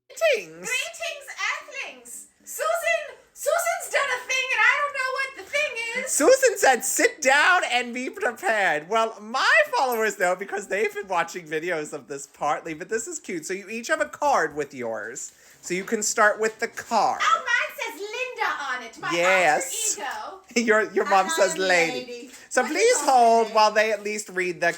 Greetings! Greetings, Earthlings! Susan's done a thing and I don't know what the thing is. Susan said, sit down and be prepared. Well, my followers know because they've been watching videos of this partly, but this is cute. So you each have a card with yours. So you can start with the card. Oh, mine says Linda on it, my Yes. alter ego. Your mom says lady. So please hold while they at least read the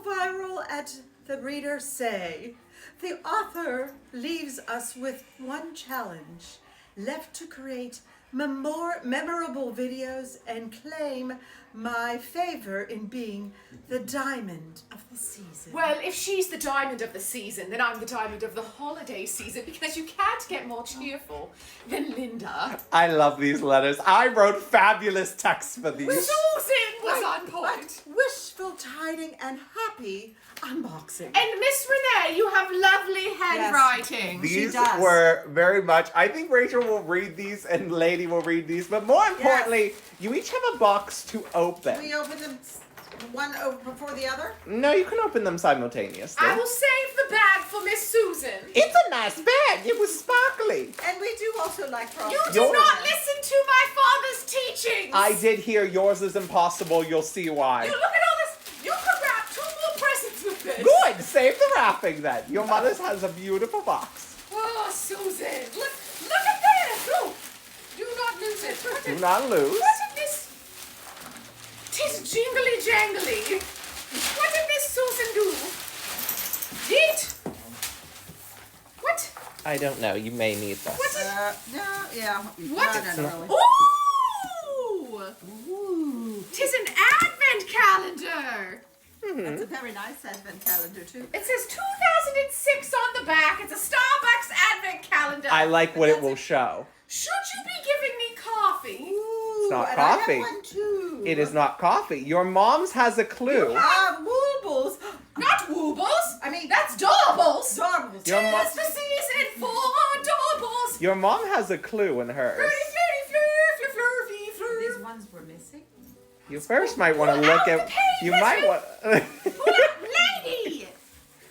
Viral at the reader say, the author leaves us with one challenge, left to create memorable videos and claim my favor in being the diamond of the season. Well, if she's the diamond of the season, then I'm the diamond of the holiday season because you can't get more cheerful than Linda. I love these letters. I wrote fabulous texts for these. Susan was on point. But wishful tiding and happy unboxing. And Miss Renee, you have lovely handwriting. These does. were very much, I think Rachel will read these and Lady will read these, but more importantly, you each have a box to open. We open them one over before the other? No, you can open them simultaneously. I will save the bag for Miss Susan. It's a nice bag. It was sparkly. And we do also like frosting. You do not listen to my father's teachings. I did hear yours is impossible. You'll see why. You look at all this. You could wrap 2 more presents with this. Good. Save the wrapping then. Your mother's has a beautiful box. Oh, Susan. Look at this. Oh, do not lose it. Do not lose. What did this? 'Tis jingly jangly. What did Miss Susan do? Eat? What? I don't know. You may need this. What did? No, yeah. What? No, really. Ooh! Ooh. 'Tis an advent calendar. That's a very nice advent calendar, too. It says 2006 on the back. It's a Starbucks advent calendar. I like what it will show. Should you be giving me coffee? Ooh, It's not and coffee. I have one, too. It is not coffee. Your mom's has a clue. Woolbles. Not woobles. I mean, That's doorbells. Darbles. Your mom- Tis the season for doorbells. Your mom has a clue in hers. Flirty, flirty, flirty, flirty, flirty. These ones were missing. You first might want to Pull look out at. the pages. You might want. Lady!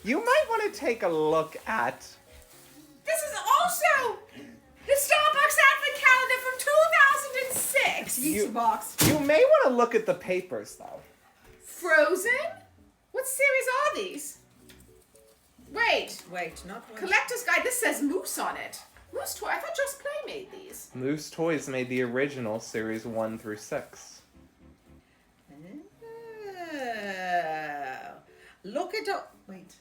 You might want to take a look at. This is also the Starbucks advent calendar from 2006. Each box. You may want to look at the papers though. Frozen? What series are these? Wait. Wait, not one. Collector's Guide. This says Moose on it. Moose Toy. I thought Just Play made these. Moose Toys made the original series 1 through 6. Look at the... Wait.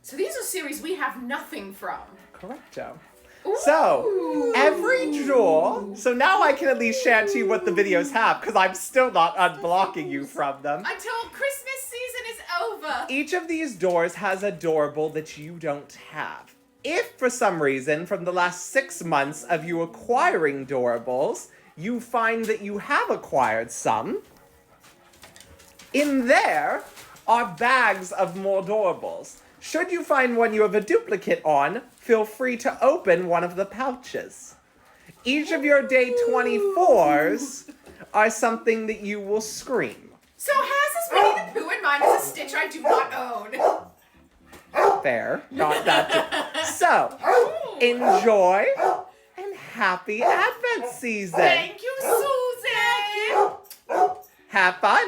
So these are series we have nothing from. Correcto. Ooh. So, every drawer. So now I can at least share to you what the videos have, because I'm still not unblocking you from them. Until Christmas season is over. Each of these doors has a doorbell that you don't have. If, for some reason, from the last 6 months of you acquiring doorbells, you find that you have acquired some, in there are bags of more doorbells. Should you find one you have a duplicate on, feel free to open one of the pouches. Each of your day 24s are something that you will scream. So hers is Winnie the Pooh and mine is a Stitch I do not own. Fair, not that too. So, enjoy and happy Advent season. Thank you, Susan. Have fun.